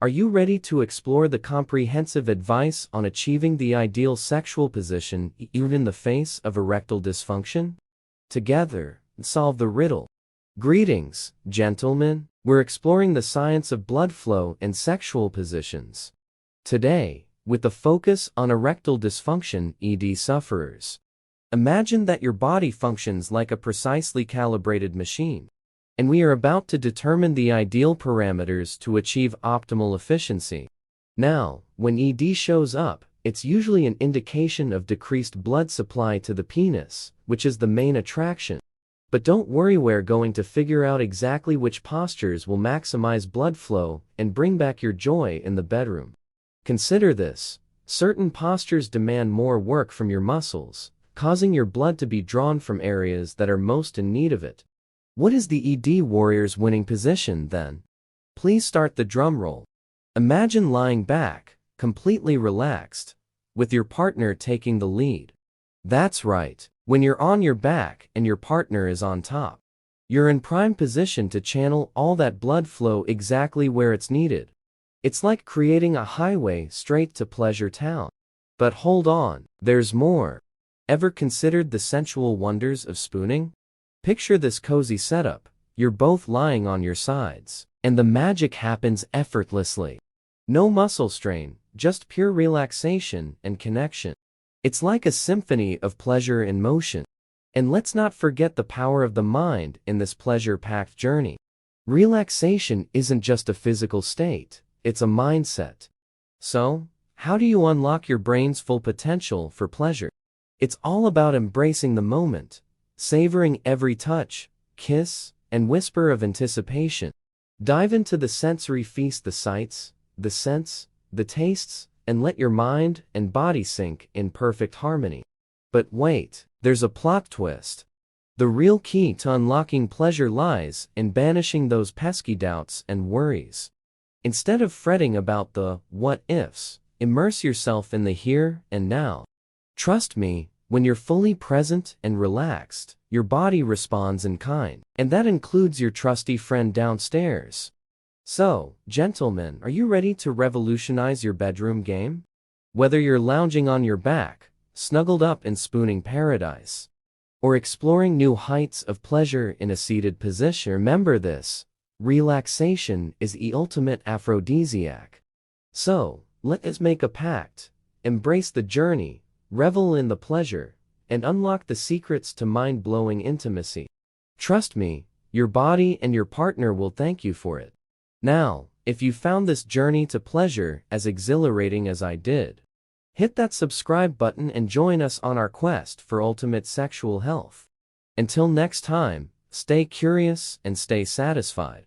Are you ready to explore the comprehensive advice on achieving the ideal sexual position even in the face of erectile dysfunction? Together, solve the riddle. Greetings, gentlemen. We're exploring the science of blood flow and sexual positions. Today, with the focus on erectile dysfunction (ED) sufferers. Imagine that your body functions like a precisely calibrated machine, and we are about to determine the ideal parameters to achieve optimal efficiency. Now, when ED shows up, it's usually an indication of decreased blood supply to the penis, which is the main attraction. But don't worry, we're going to figure out exactly which postures will maximize blood flow and bring back your joy in the bedroom. Consider this: certain postures demand more work from your muscles, causing your blood to be drawn from areas that are most in need of it. What is the ED warrior's winning position then? Please start the drum roll. Imagine lying back, completely relaxed, with your partner taking the lead. That's right, when you're on your back and your partner is on top. You're in prime position to channel all that blood flow exactly where it's needed. It's like creating a highway straight to Pleasure Town. But hold on, there's more. Ever considered the sensual wonders of spooning? Picture this cozy setup. You're both lying on your sides, and the magic happens effortlessly. No muscle strain, just pure relaxation and connection. It's like a symphony of pleasure in motion. And let's not forget the power of the mind in this pleasure-packed journey. Relaxation isn't just a physical state, it's a mindset. So, how do you unlock your brain's full potential for pleasure? It's all about embracing the moment, savoring every touch, kiss, and whisper of anticipation. Dive into the sensory feast, the sights, the scents, the tastes, and let your mind and body sink in perfect harmony. But wait, there's a plot twist. The real key to unlocking pleasure lies in banishing those pesky doubts and worries. Instead of fretting about the what-ifs, immerse yourself in the here and now. Trust me, when you're fully present and relaxed, your body responds in kind, and that includes your trusty friend downstairs. So, gentlemen, are you ready to revolutionize your bedroom game? Whether you're lounging on your back, snuggled up in spooning paradise, or exploring new heights of pleasure in a seated position, remember this: relaxation is the ultimate aphrodisiac. So, let us make a pact, embrace the journey, revel in the pleasure, and unlock the secrets to mind-blowing intimacy. Trust me, your body and your partner will thank you for it. Now, if you found this journey to pleasure as exhilarating as I did, hit that subscribe button and join us on our quest for ultimate sexual health. Until next time, stay curious and stay satisfied.